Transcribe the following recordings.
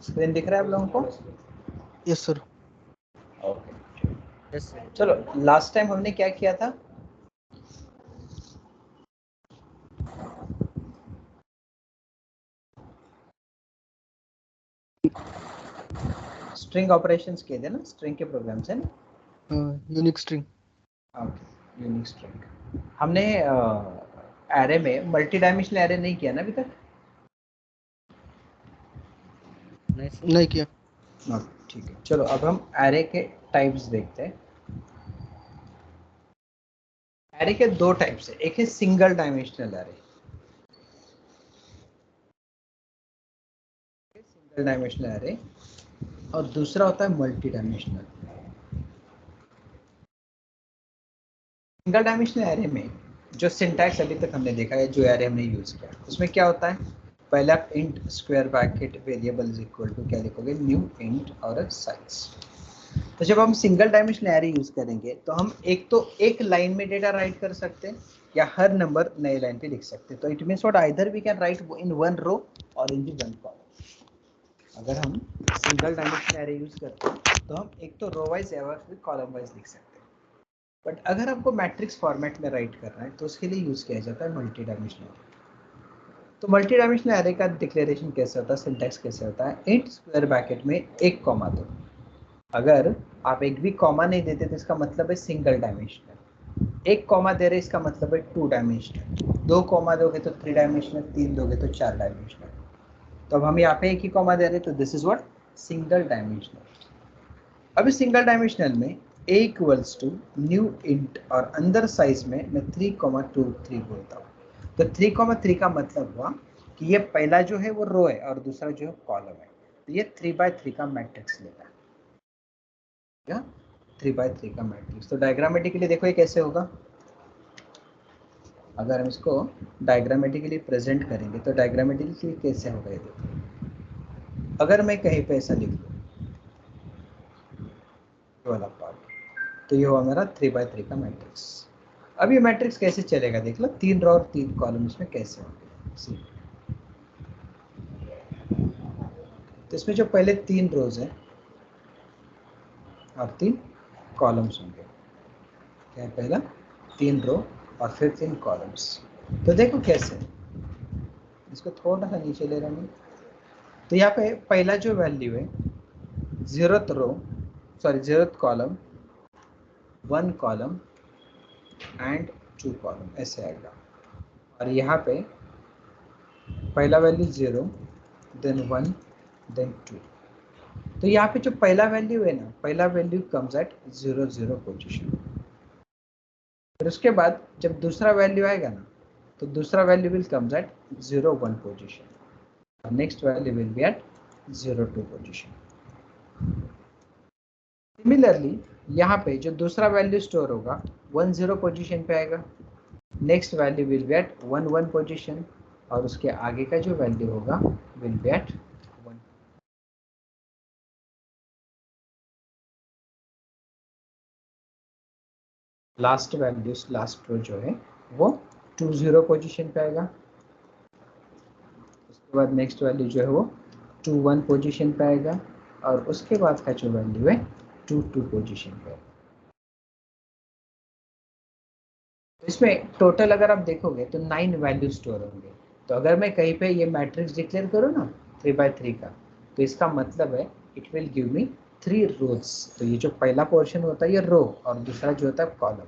Screen दिख रहा है आप लोगों को? Yes sir. Okay, yes sir. चलो लास्ट टाइम हमने क्या किया था? स्ट्रिंग ऑपरेशंस किए थे ना, स्ट्रिंग के प्रोग्राम्स है ना? Unique string. Okay, unique string. हमने एरे में मल्टी डायमेंशनल एरे नहीं किया ना अभी तक? नहीं किया। ठीक है, चलो अब हम एरे के टाइप्स देखते हैं। एरे के दो टाइप्स है, एक है single dimensional array, single dimensional array, और दूसरा होता है multi dimensional. Single dimensional array में जो सिंटैक्स अभी तक हमने देखा है, जो एरे हमने यूज किया, उसमें क्या होता है? पहले आप int square bracket variable is equal to क्या लिखोगे? न्यू इंट और साइज। तो जब हम सिंगल डायमेंशनल एरे यूज करेंगे तो हम एक लाइन में डेटा राइट कर सकते हैं या हर नंबर नए लाइन पे लिख सकते हैं। तो it means what, either we can write in one row और इन वन कॉलम। अगर हम सिंगल डायमेंशनल एरे यूज करते हैं तो हम एक तो रो वाइज या फिर कॉलम वाइज लिख सकते हैं। बट अगर आपको मैट्रिक्स फॉर्मेट में राइट करना है तो उसके लिए यूज किया जाता है मल्टी डायमेंशनल एरे। तो मल्टी डायमेंशनल एरे का डिक्लेरेशन कैसे होता है, सिंटैक्स कैसे होता है? इंट स्क्वायर ब्रैकेट में एक कॉमा दो। अगर आप एक भी कॉमा नहीं देते तो इसका मतलब है सिंगल डायमेंशनल। एक कॉमा दे रहे इसका मतलब है टू डायमेंशनल। दो कॉमा दोगे तो थ्री डायमेंशनल, तीन दोगे तो चार डायमेंशनल। तो अब हम यहाँ पे एक ही कॉमा दे रहे तो this is what, single dimensional. अभी सिंगल डायमेंशनल में a equals to new int और अंदर साइज में मैं 3,2,3 बोलता हूँ। तो 3,3 का मतलब हुआ कि ये पहला जो है वो रो है और दूसरा जो है कॉलम है। तो ये 3x3 का मैट्रिक्स लेगा, 3x3 का मैट्रिक्स। तो डायग्रामेटिकली देखो ये कैसे होगा। अगर हम इसको डायग्रामेटिकली प्रेजेंट करेंगे तो डायग्रामेटिकली कैसे होगा ये देखो। अगर मैं कहीं पे ऐसा लिख दूँ वाला पार्ट, तो ये हुआ मेरा 3x3 का मैट्रिक्स। अब ये मैट्रिक्स कैसे चलेगा देख लो, 3 रो और 3 कॉलम इसमें कैसे होंगे। तो इसमें जो पहले 3 रोज है और 3 कॉलम्स होंगे। क्या है? पहला 3 रो और फिर 3 कॉलम्स। तो देखो कैसे, इसको थोड़ा सा नीचे ले रहा हूँ। तो यहाँ पे पहला जो वैल्यू है, 0th column, 1 column and 2 column ऐसे आएगा। और यहाँ पे पहला वैल्यू 0, देन 1, देन 2। तो यहाँ पे जो पहला वैल्यू है ना, पहला वैल्यू कम्स एट 0, 0 पोजिशन। फिर उसके बाद जब दूसरा वैल्यू आएगा ना, तो दूसरा value will comes at 0, 1 position. Next value will be at 0, 2 position. Similarly यहाँ पे जो दूसरा वैल्यू स्टोर होगा 1, 0 पोजिशन पे आएगा। Next value will be at 1, 1 position, और उसके आगे का जो वैल्यू होगा will be at 1। Last values, last row जो है वो 2, 0 पोजिशन पे आएगा। उसके बाद नेक्स्ट वैल्यू जो है वो 2, 1 पोजिशन पे आएगा, और उसके बाद का जो वैल्यू है 2, 2 पोजिशन पे आएगा। तो इसमें टोटल अगर आप देखोगे तो 9 वैल्यू स्टोर होंगे। तो अगर मैं कहीं पे ये मैट्रिक्स डिक्लेयर करूँ ना 3x3 का, तो इसका मतलब है इट विल गिव मी 3 रोज। तो ये जो पहला पोर्शन होता है ये रो, और दूसरा जो होता है कॉलम।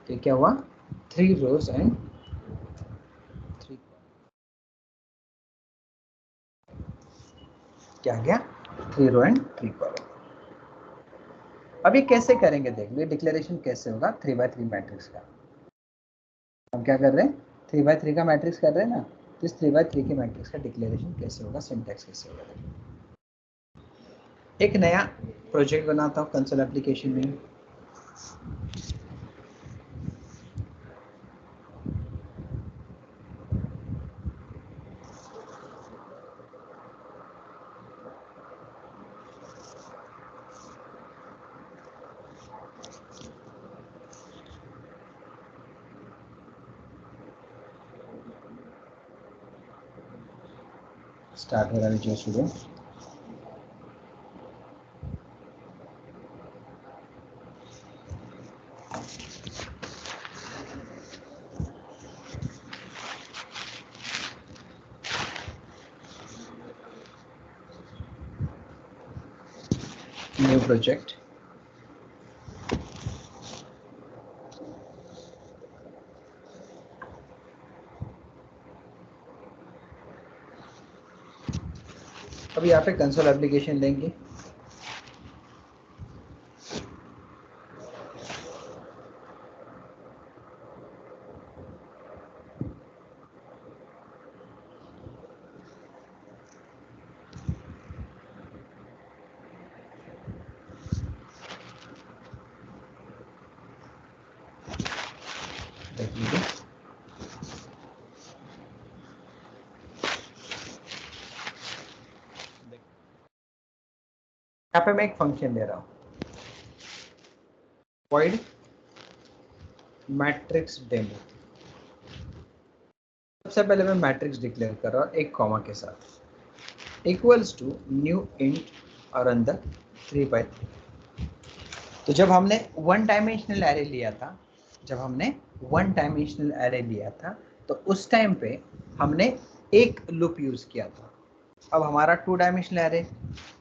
तो क्या हुआ, 3 रोज एंड 3 क्या गया, 3 रो एंड 3 कॉलम। अब ये कैसे करेंगे देख लो, डिक्लेरेशन कैसे होगा 3x3 मैट्रिक्स का। हम क्या कर रहे हैं, 3x3 का मैट्रिक्स कर रहे हैं ना, तो इस 3x3 के मैट्रिक्स का डिक्लेरेशन कैसे होगा, सिंटैक्स कैसे होगा। एक नया प्रोजेक्ट बनाता हूँ कंसोल एप्लीकेशन में। स्टार्ट हो रहा है जो स्टूडेंट। न्यू प्रोजेक्ट, अब यहाँ पे कंसोल एप्लीकेशन लेंगे, देख लीजिए यहाँ पे मैं एक फंक्शन ले रहा हूँ void मैट्रिक्स डेमो। सबसे पहले मैं मैट्रिक्स डिक्लेयर कर रहा हूँ एक कॉमा के साथ, इक्वल्स टू न्यू इंट और अंदर 3/3। तो जब हमने वन डायमेंशनल एरे लिया था, तो उस टाइम पे हमने एक लूप यूज किया था। अब हमारा 2 डायमेंशनल एरे,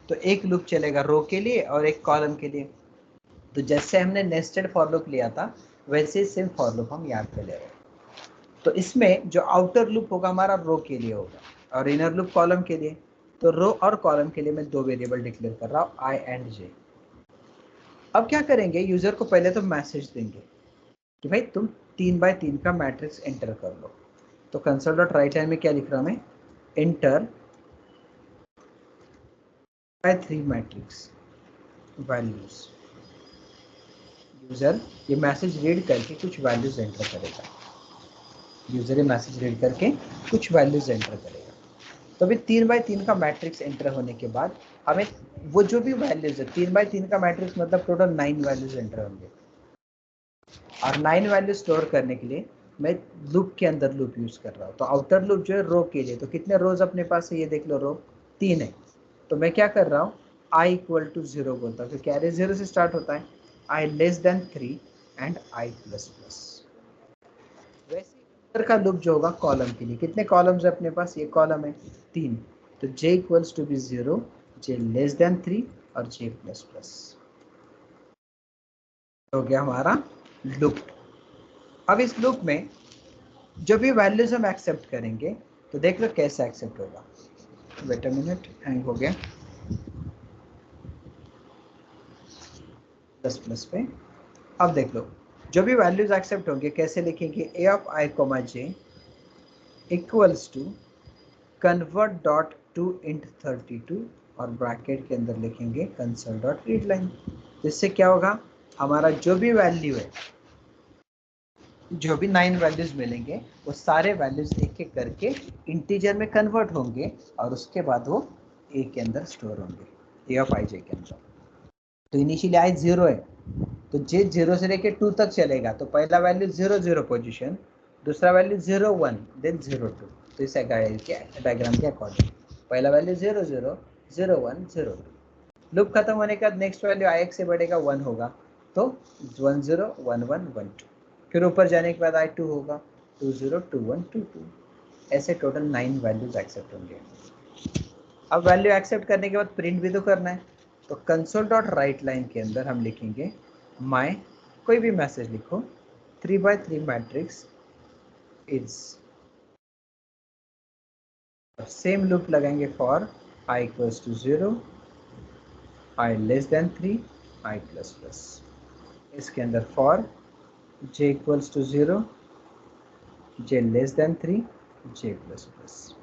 तो एक लूप चलेगा रो के लिए और एक कॉलम के लिए। तो जैसे हमने नेस्टेड फॉर लूप लिया था वैसे ही सेम फॉर लूप हम यहाँ पे ले रहे हैं। तो इसमें जो आउटर लूप होगा हमारा रो के लिए होगा और इनर लूप कॉलम के लिए। तो रो और कॉलम के लिए मैं 2 वेरिएबल डिक्लेयर कर रहा हूँ, आई एंड जे। अब क्या करेंगे, यूजर को पहले तो मैसेज देंगे कि भाई तुम 3x3 का मैट्रिक्स एंटर कर लो। तो कंसोल डॉट राइट हैंड में क्या लिख रहा हूं मैं, enter bye 3 matrix values. User ये मैसेज रीड करके कुछ वैल्यूज एंटर करेगा, तो अभी 3x3 का मैट्रिक्स एंटर होने के बाद हमें वो जो भी वैल्यूज है, 3x3 का मैट्रिक्स मतलब टोटल 9 वैल्यूज एंटर होंगे। और 9 वैल्यू स्टोर करने के लिए मैं लूप के अंदर लूप यूज कर रहा हूँ। तो आउटर लूप जो है रो के लिए, तो कितने रोज अपने पास है ये देख लो, रो 3 है। तो मैं क्या कर रहा हूँ, i इक्वल टू 0 बोलता हूँ क्योंकि एरे 0 से स्टार्ट होता है, i less than 3 and i plus plus. वैसे अंदर का लूप जो होगा कॉलम के लिए, कितने कॉलम्स है अपने पास, ये कॉलम है 3, तो j equals to be 0, j less than 3 और j प्लस प्लस हो गया हमारा लूप। अब इस लूप में जो भी वैल्यूज हम एक्सेप्ट करेंगे तो देख लो कैसे एक्सेप्ट होगा। वेट अ मिनट, हैंग हो गया प्लस प्लस पे। अब देख लो जो भी वैल्यूज एक्सेप्ट होंगे कैसे लिखेंगे, a of i comma j equals to convert dot to int 32 और ब्रैकेट के अंदर लिखेंगे कंसोल डॉट रीड लाइन। इससे क्या होगा, हमारा जो भी वैल्यू है, जो भी 9 वैल्यूज मिलेंगे वो सारे वैल्यूज एक एक करके इंटीजर में कन्वर्ट होंगे और उसके बाद वो ए के अंदर स्टोर होंगे, ए ऑफ आई जे के अंदर। तो इनिशियली आई 0 है, तो जे 0 से लेके 2 तक चलेगा। तो पहला वैल्यू 0 0 पोजीशन, दूसरा वैल्यू 0 1 देन 0 2। तो इस डायग्राम के अकॉर्डिंग पहला वैल्यू 0 0 0 1 0 2। लूप खत्म होने के बाद नेक्स्ट वैल्यू आई से बढ़ेगा 1 होगा, तो 1 0 1 1 1 2। फिर ऊपर जाने के बाद i2 होगा 2 0 2 1 2 2। ऐसे टोटल 9 वैल्यूज एक्सेप्ट होंगे। अब वैल्यू एक्सेप्ट करने के बाद प्रिंट भी तो करना है, तो कंसोल डॉट राइट लाइन के अंदर हम लिखेंगे माय, कोई भी मैसेज लिखो, 3x3 matrix is, same loop लगाएंगे for i equals to 0, i less than 3, i plus plus. इसके अंदर for j equals to 0, j less than 3, j plus plus.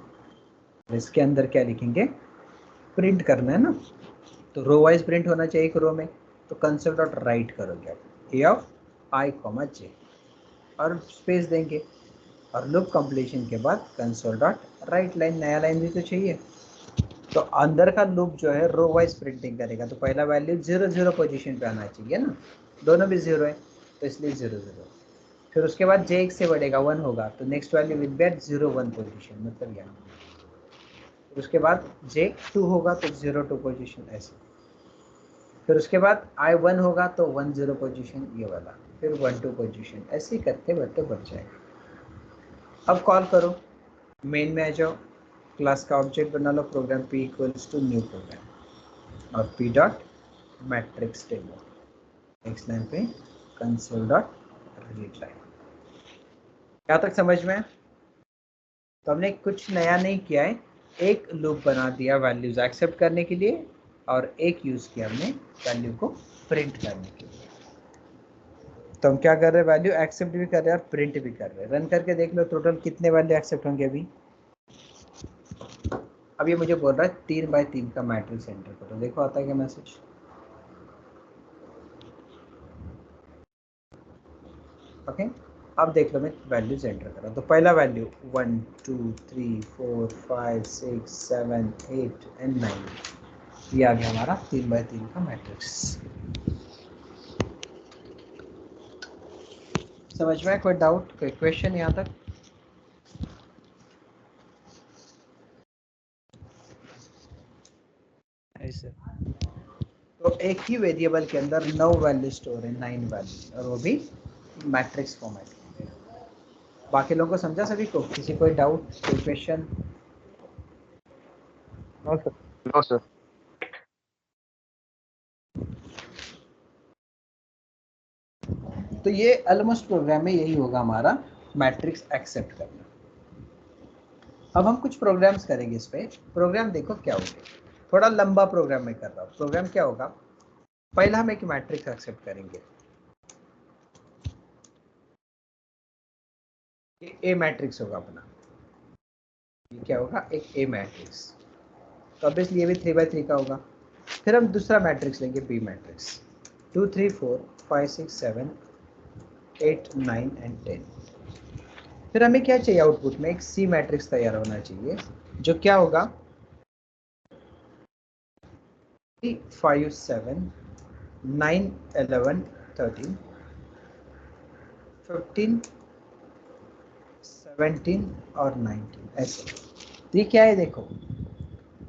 इसके अंदर क्या लिखेंगे, प्रिंट करना है ना, तो रो वाइज प्रिंट होना चाहिए एक रो में। तो कंसोल डॉट राइट करोगे आप ए ऑफ आई कॉमा जे और स्पेस देंगे और लूप कंप्लीशन के बाद कंसोल डॉट राइट लाइन, नया लाइन भी तो चाहिए। तो अंदर का लूप जो है रो वाइज प्रिंटिंग करेगा, तो पहला वैल्यू 0 0 पोजीशन पे आना चाहिए ना, दोनों भी 0 है तो इसलिए 0 0। फिर उसके बाद j 1 से बढ़ेगा 1 होगा, तो next value will be at 0 1 position, मतलब यहाँ। फिर उसके बाद j 2 होगा तो 0 2 पोजीशन ऐसे। फिर उसके बाद i 1 होगा तो 1 0 पोजीशन ये वाला, फिर 1 2 पोजीशन, ऐसे ही करते बढ़ते बढ़ जाएगा। अब कॉल करो, मेन में आ जाओ, क्लास का ऑब्जेक्ट बना लो, program p equals to new program और p dot matrix table, next line पे कंसोल डॉट रीड लाइन। क्या तक समझ में? तो हमने कुछ नया नहीं किया है, एक लूप बना दिया वैल्यूज एक्सेप्ट करने के लिए और एक यूज किया हमने वैल्यू को प्रिंट करने के लिए। तो हम क्या कर रहे हैं, वैल्यू एक्सेप्ट भी कर रहे हैं और प्रिंट भी कर रहे हैं। रन करके देख लो टोटल कितने वैल्यू एक्सेप्ट होंगे अभी। अब ये मुझे बोल रहा है 3x3 का मैट्रिक्स एंटर करो, देखो आता है क्या मैसेज। ओके, अब देख लो मैं वैल्यूज एंटर कर रहा हूँ। तो पहला वैल्यू 1 2 3 4 5 6 7 8 एंड 9, ये आ गया हमारा 3x3 का मैट्रिक्स। समझ में? कोई डाउट, कोई क्वेश्चन यहाँ तक? सर। तो एक ही वेरिएबल के अंदर 9 वैल्यू स्टोर है, 9 वैल्यू, और वो भी मैट्रिक्स फॉर्मेट में। बाकी लोगों को समझा सभी को? किसी कोई डाउट, कोई question? No sir. No sir. तो ये ऑलमोस्ट प्रोग्राम में यही होगा हमारा, मैट्रिक्स एक्सेप्ट करना। अब हम कुछ प्रोग्राम्स करेंगे इस पे। प्रोग्राम देखो क्या होगा, थोड़ा लंबा प्रोग्राम में कर रहा हूँ। प्रोग्राम क्या होगा, पहला हम एक मैट्रिक्स एक्सेप्ट करेंगे, ए मैट्रिक्स होगा अपना। ये क्या होगा, एक ए मैट्रिक्स। तो ऑब्वियसली ये भी 3x3 का होगा। फिर हम दूसरा मैट्रिक्स लेंगे, बी मैट्रिक्स, 2 3 4 5 6 7 8 9 एंड 10। फिर हमें क्या चाहिए, आउटपुट में एक सी मैट्रिक्स तैयार होना चाहिए, जो क्या होगा 5 7 9 11 13 15 17 और 19 ऐसे। तो ये क्या है देखो,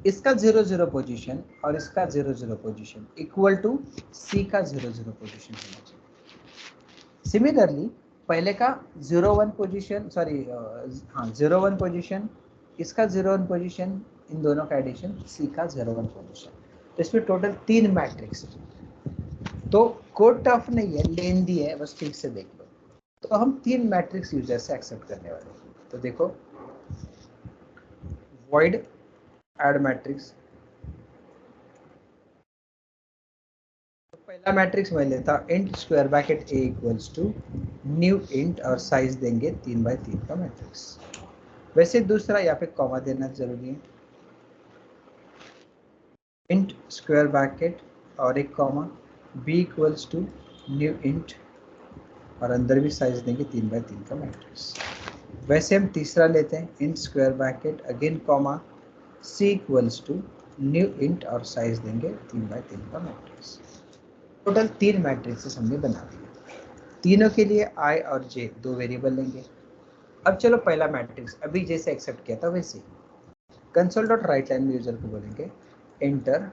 इसका 0 0 पोजीशन और इसका 0 0 पोजीशन इक्वल टू सी का 0 0 पोजीशन होना चाहिए। सिमिलरली पहले का 0 1 पोजीशन, सॉरी हाँ 0 1 पोजीशन, इसका 0 1 पोजीशन, इन दोनों का एडिशन सी का 0 1 पोजीशन। तो इसमें टोटल 3 मैट्रिक्स। तो कोड टफ नहीं है, लेंदी है, बस ठीक से देख लो। तो हम 3 मैट्रिक्स यूजर से एक्सेप्ट करने वाले हैं। तो देखो void add मैट्रिक्स, तो पहला मैट्रिक्स मैं लेता int square bracket A equals to new int और साइज देंगे 3x3 का मैट्रिक्स। वैसे दूसरा यहाँ पे कॉमा देना जरूरी है, इंट स्क्वायर ब्रैकेट और एक comma B equals to new int और अंदर भी साइज देंगे 3x3 का मैट्रिक्स। वैसे हम तीसरा लेते हैं, int square bracket again comma C equals to new int और साइज देंगे 3x3 का मैट्रिक्स। टोटल 3 मैट्रिक्सेस हमने बना दिए। तीनों के लिए आई और जे 2 वेरिएबल लेंगे। अब चलो पहला मैट्रिक्स अभी जैसे एक्सेप्ट किया था वैसे कंसोल डॉट राइट लाइन में यूजर को बोलेंगे एंटर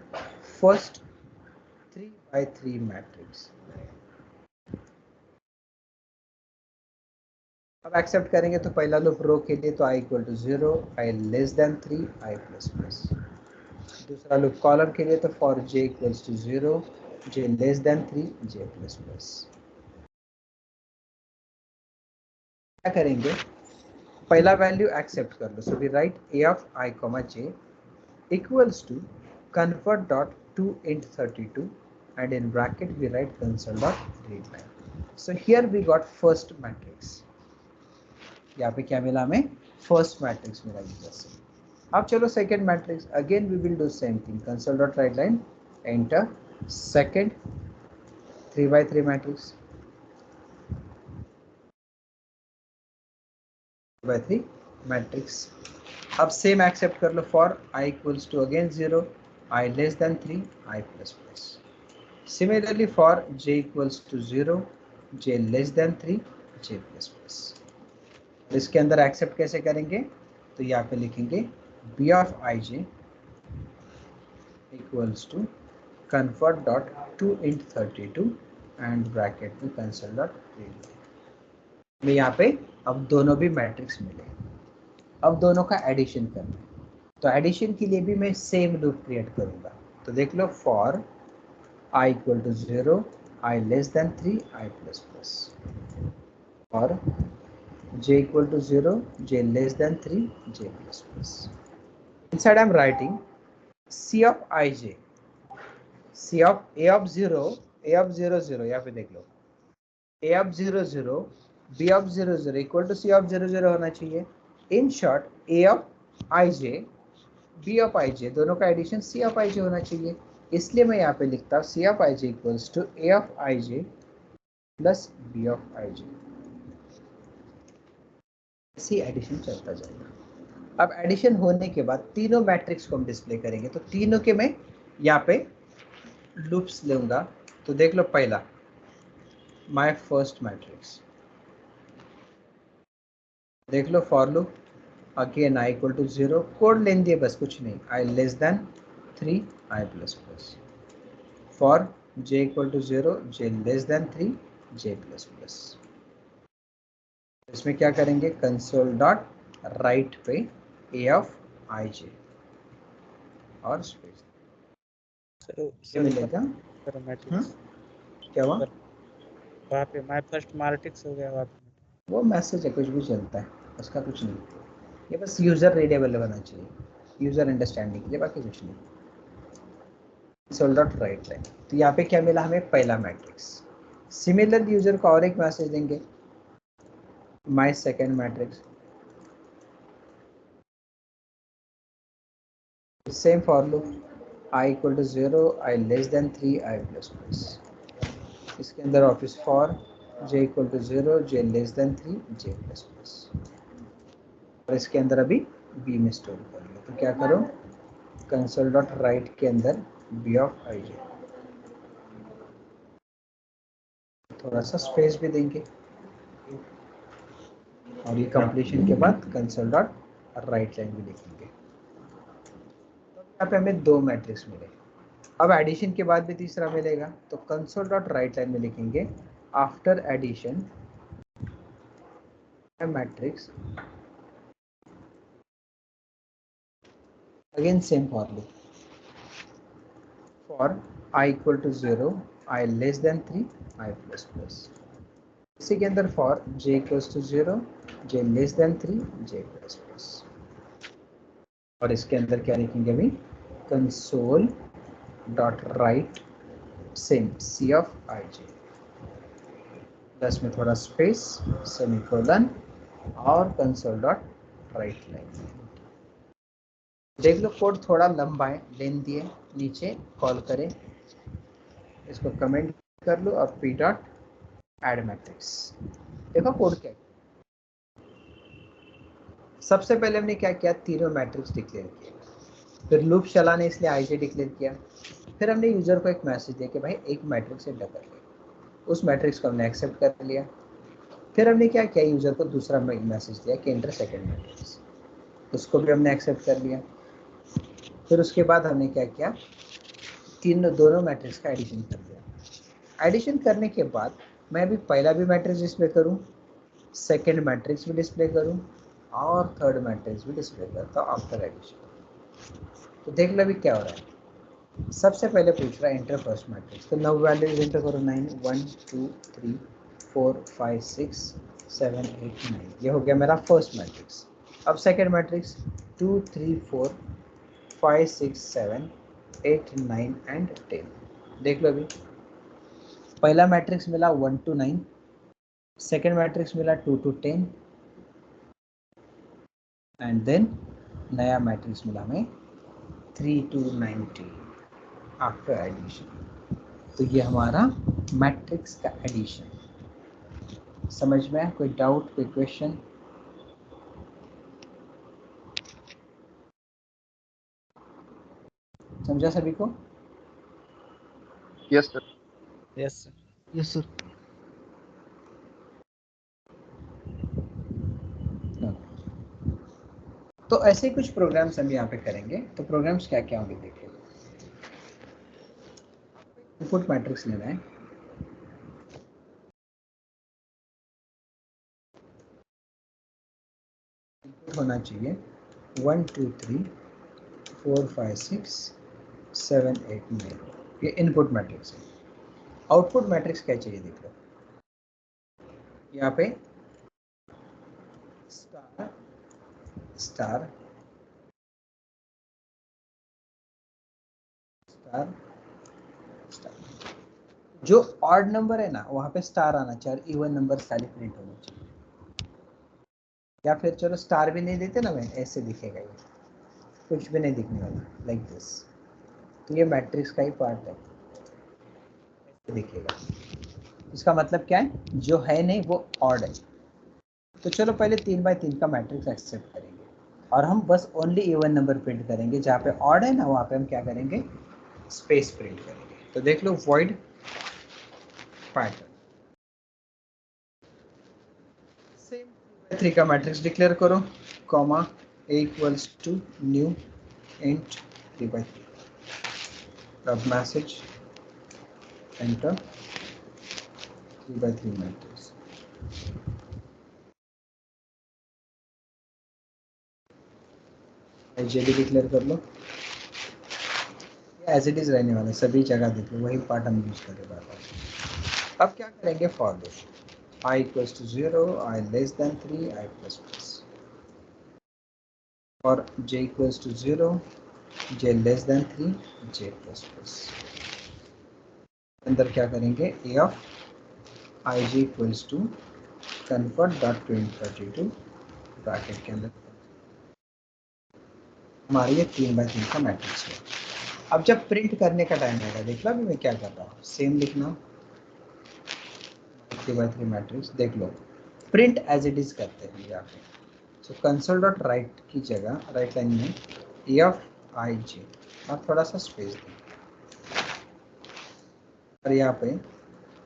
फर्स्ट 3x3 मैट्रिक्स। अब एक्सेप्ट करेंगे तो पहला लूप रो के लिए तो i equal to 0, I less than 3, I plus plus. दूसरा लूप कॉलम के लिए तो for j equals to 0, j less than 3, j plus plus. क्या करेंगे, पहला वैल्यू एक्सेप्ट कर लो। So we write a of i comma J equals to convert dot to int 32 and in bracket we write console dot readline. So here we got first matrix. यहाँ पे क्या मिला हमें, फर्स्ट मैट्रिक्स मिला user से। अब चलो second matrix, again we will do same thing, console dot write line enter second 3x3 matrix, 3x3 matrix. अब सेम एक्सेप्ट कर लो for i equals to again 0, I less than 3, I plus plus. Similarly for j equals to 0, j less than 3, j plus plus. इसके अंदर accept कैसे करेंगे, तो यहाँ पे लिखेंगे b of ij equals to convert dot to int 32 and bracket में console dot read। मैं यहाँ पे अब दोनों भी मैट्रिक्स मिले, अब दोनों का एडिशन करना है। तो एडिशन के लिए भी मैं सेम लूप क्रिएट करूँगा। तो देख लो for I equal to 0, I less than 3, I plus plus, or j equal to 0, j less than 3, j plus plus. Inside I'm writing C of ij, C of a of 0, a of 0 0, यहाँ पे देख लो a of 0 0, b of 0 0 equal to c of 0 0 होना चाहिए. In short, a of ij, b of ij दोनों का addition c of ij होना चाहिए. इसलिए मैं यहाँ पे लिखता हूँ c of ij equals to a of ij plus b of ij. ऐसी एडिशन चलता जाएगा. अब एडिशन होने के बाद तीनों मैट्रिक्स को हम डिस्प्ले करेंगे. तो तीनों के मैं यहाँ पे लूप्स लूंगा. तो देख लो पहला माय फर्स्ट मैट्रिक्स, देख लो for loop. Again i equal to 0, code लेन दिए बस, कुछ नहीं. I less than 3, I plus plus. For j equal to 0, j less than 3, j plus plus. इसमें क्या करेंगे, कंसोल डॉट राइट पे a ऑफ ij और स्पेस. सर मिलेगा. मैट्रिक्स क्या हुआ, वहाँ पे माय फर्स्ट मैट्रिक्स हो गया वहाँ पे. वो मैसेज है, कुछ भी चलता है, उसका कुछ नहीं. ये बस यूजर रीडेबल होना चाहिए, यूजर अंडरस्टैंडिंग के लिए, बाकी कुछ नहीं. Console dot write line. तो यहाँ पे क्या मिला हमें, पहला मैट्रिक्स. सिमिलर यूजर को और एक मैसेज देंगे, my second matrix. Same for loop, I equal to 0, I less than 3, I plus plus. इसके अंदर office for j equal to 0, j less than 3, j plus plus. और इसके अंदर अभी b में स्टोर कर लो. तो क्या करो, कंसोल डॉट राइट के अंदर b ऑफ ij, थोड़ा सा स्पेस भी देंगे. और ये कंप्लीशन के बाद कंसोल डॉट राइट लाइन भी लिखेंगे. तो यहाँ पे हमें दो मैट्रिक्स मिले. अब एडिशन के बाद भी तीसरा मिलेगा. तो कंसोल डॉट राइट लाइन में लिखेंगे after addition matrix, again same for loop. For i equal to 0, i less than 3, i plus plus. इसी के अंदर for j equals to 0, j less than 3, j plus plus. और इसके अंदर क्या लिखेंगे अभी, console dot write same c of ij, plus में थोड़ा स्पेस, सेमीकोलन, और कंसोल डॉट राइट लाइन. देख लो कोड थोड़ा लंबा है, लेन दिए, नीचे कॉल करें, इसको कमेंट कर लो और p डॉट एड मैट्रिक्स. देखो कोड क्या है. सबसे पहले हमने क्या किया, तीनों मैट्रिक्स डिक्लेयर किए. फिर लूप चलाने इसलिए आई जे डिक्लेयर किया. फिर हमने यूजर को एक मैसेज दिया कि भाई एक मैट्रिक्स एंटर कर ले. उस मैट्रिक्स को हमने एक्सेप्ट कर लिया. फिर हमने क्या किया, यूजर को दूसरा मैसेज दिया कि एंटर सेकंड मैट्रिक्स, उसको भी हमने एक्सेप्ट कर लिया. फिर उसके बाद हमने क्या किया, दोनों मैट्रिक्स का एडिशन कर दिया. एडिशन करने के बाद मैं अभी पहला भी मैट्रिक्स डिस्प्ले करूं, सेकंड मैट्रिक्स भी डिस्प्ले करूं, और थर्ड मैट्रिक्स भी डिस्प्ले करता हूं आफ्टर एडिशन. तो देख लो अभी क्या हो रहा है. सबसे पहले पूछ रहा है एंटर फर्स्ट मैट्रिक्स. तो नव वैल्यूज एंटर करो, 9 1 2 3 4 5 6 7 8 9. ये हो गया मेरा फर्स्ट मैट्रिक्स. अब सेकंड मैट्रिक्स 2 3 4 5 6 7 8 9 एंड 10. देख लो अभी पहला मैट्रिक्स मिला 1 to 9, सेकंड मैट्रिक्स मिला 2 to 10, एंड देन नया मैट्रिक्स मिला हमें 3 to 90 आफ्टर एडिशन. तो ये हमारा मैट्रिक्स का एडिशन. समझ में आया, कोई डाउट, कोई क्वेश्चन? समझा सभी को? Yes sir. Yes sir. Yes sir. तो ऐसे कुछ प्रोग्राम्स हम यहाँ पे करेंगे. तो प्रोग्राम्स क्या क्या होंगे देखिए. इनपुट मैट्रिक्स लेना है, इनपुट होना चाहिए 1 2 3 4 5 6 7 8 9. ये इनपुट मैट्रिक्स है। आउटपुट मैट्रिक्स क्या चाहिए देख लो, यहाँ पे स्टार स्टार स्टार स्टार, जो ऑड नंबर है ना वहां पे स्टार आना चाहिए, इवन नंबर खाली प्रिंट होना चाहिए। या फिर चलो स्टार भी नहीं देते ना, मैं ऐसे दिखेगा, ये कुछ भी नहीं दिखने वाला, लाइक दिस। तो ये मैट्रिक्स का ही पार्ट है, ऐसे दिखेगा। इसका मतलब क्या है, जो है नहीं वो ऑड है। तो चलो पहले 3x3 का मैट्रिक्स एक्सेप्ट करेंगे और हम बस ओनली इवन नंबर प्रिंट करेंगे। जहाँ पे ऑड है ना वहाँ पे हम क्या करेंगे, स्पेस प्रिंट करेंगे। तो देख लो वॉइड पैटर्न, सेम 3 का मैट्रिक्स डिक्लेयर करो, comma a equals to new int 3x3, अब message enter 3x3 matrix. JD declare कर लो, एज इट इज रहने वाला सभी जगह, देख लो वही पार्ट हम यूज कर रहे हैं। अब क्या करेंगे, for loop I equals to 0, I less than 3, I plus plus, और j equals to 0, j less than 3, j plus plus। अंदर क्या करेंगे, a of ij equals to convert dot print 32 bracket के अंदर हमारे ये 3x3 का मैट्रिक्स है। अब जब प्रिंट करने का टाइम आएगा, देख लो अभी मैं क्या कर रहा हूँ, सेम लिखना 3x3 मैट्रिक्स, देख लो प्रिंट एज इट इज करते हैं यहाँ पे। सो कंसोल डॉट राइट की जगह राइट लाइन में ए ऑफ आई जे और थोड़ा सा स्पेस दें, और यहाँ पे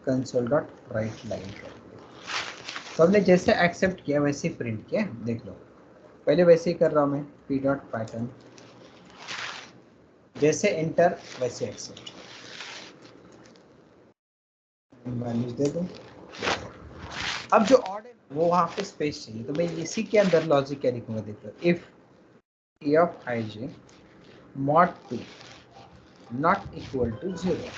कंसोल डॉट राइट लाइन करेंगे। तो हमने जैसे एक्सेप्ट किया वैसे ही प्रिंट किया, देख लो पहले वैसे ही कर रहा हूँ मैं, पी डॉट पैटर्न जैसे एंटर वैसे एक्सेप्ट, वैल्यूज दे दो। अब जो ऑर्डर है वो वहाँ पे स्पेस चाहिए, तो मैं इसी के अंदर लॉजिक क्या लिखूंगा, देख लो if a of i j mod 2 not equal to 0,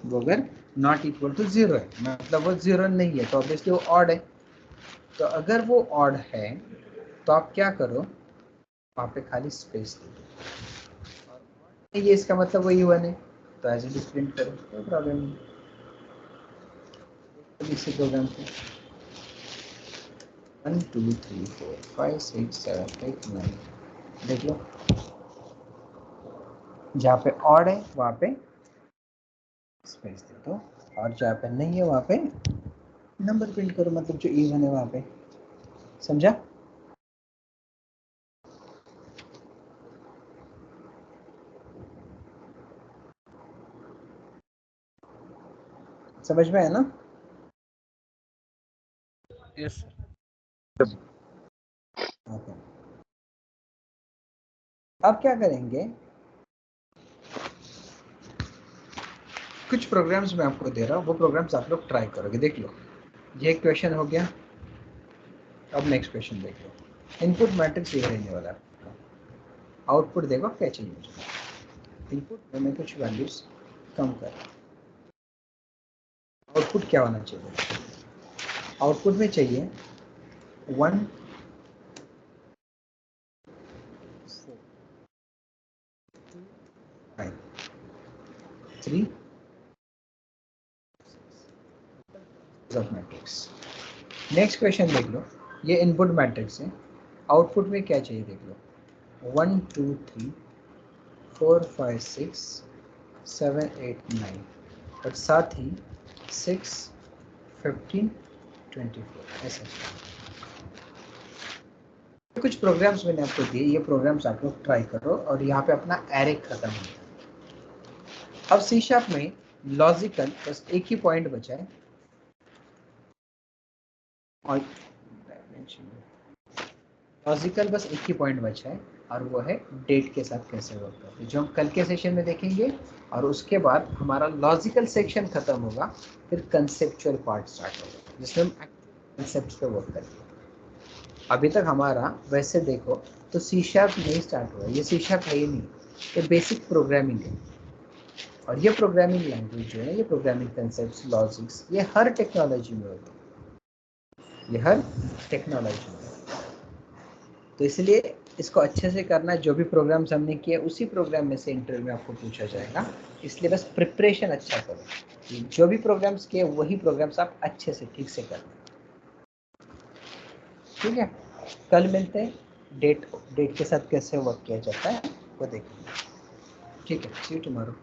वो अगर नॉट इक्वल टू 0 है मतलब वो 0 नहीं है, तो ऑब्वियसली वो ऑड है। तो अगर वो ऑड है तो आप क्या करो, वहाँ पे खाली स्पेस दे दो, ये इसका मतलब वही वन है, तो एज इट इज प्रिंट करो, कोई प्रॉब्लम नहीं। इसी प्रोग्राम को 1 2 3 4 5 6 7 8 9 देख लो, जहाँ पे ऑड है वहाँ पे स्पेस दे दो, और जहाँ पे नहीं है वहाँ पे नंबर प्रिंट करो, मतलब जो इवन है वहाँ पे। समझा? समझ में है ना? यस ओके, अब क्या करेंगे, कुछ प्रोग्राम्स मैं आपको दे रहा हूँ, वो प्रोग्राम्स आप लोग ट्राई करोगे। देख लो ये एक क्वेश्चन हो गया, अब नेक्स्ट क्वेश्चन देख लो। इनपुट मैट्रिक्स ये रहने वाला है, आउटपुट देखो क्या चाहिए मुझे। इनपुट में मैं कुछ वैल्यूज कम कर रहा हूँ, आउटपुट क्या होना चाहिए, आउटपुट में चाहिए 1 4 5 3 ऑफ मैट्रिक्स। नेक्स्ट क्वेश्चन देख लो, ये इनपुट मैट्रिक्स है, आउटपुट में क्या चाहिए देख लो, 1 2 3 4 5 6 7 8 9, और साथ ही 6 15 24 ऐसा। कुछ प्रोग्राम्स मैंने आपको दिए, ये प्रोग्राम्स आप लोग ट्राई करो और यहाँ पे अपना एरे खत्म हो गया। अब सी शार्प में लॉजिकल बस एक ही पॉइंट बचा है, और लॉजिकल बस एक ही पॉइंट बचा है, और वो है डेट के साथ कैसे वर्क करते हैं, जो हम कल के सेशन में देखेंगे। और उसके बाद हमारा लॉजिकल सेक्शन खत्म होगा, फिर कंसेप्चुअल पार्ट स्टार्ट होगा जिसमें हम कंसेप्ट पे वर्क करेंगे। अभी तक हमारा वैसे देखो तो सी शार्प नहीं स्टार्ट हुआ, ये सी शार्प है ही नहीं, ये बेसिक प्रोग्रामिंग है। और ये प्रोग्रामिंग लैंग्वेज जो है, ये प्रोग्रामिंग कंसेप्ट, लॉजिक्स, ये हर टेक्नोलॉजी में होते हैं, ये हर टेक्नोलॉजी में। तो इसलिए इसको अच्छे से करना, जो भी प्रोग्राम्स हमने किए उसी प्रोग्राम में से इंटरव्यू में आपको पूछा जाएगा। इसलिए बस प्रिपरेशन अच्छा करो, जो भी प्रोग्राम्स किए वही प्रोग्राम्स आप अच्छे से ठीक से करना। ठीक है, कल मिलते हैं, डेट के साथ कैसे वर्क किया जाता है वो देखेंगे। ठीक है, सी यू टुमारो।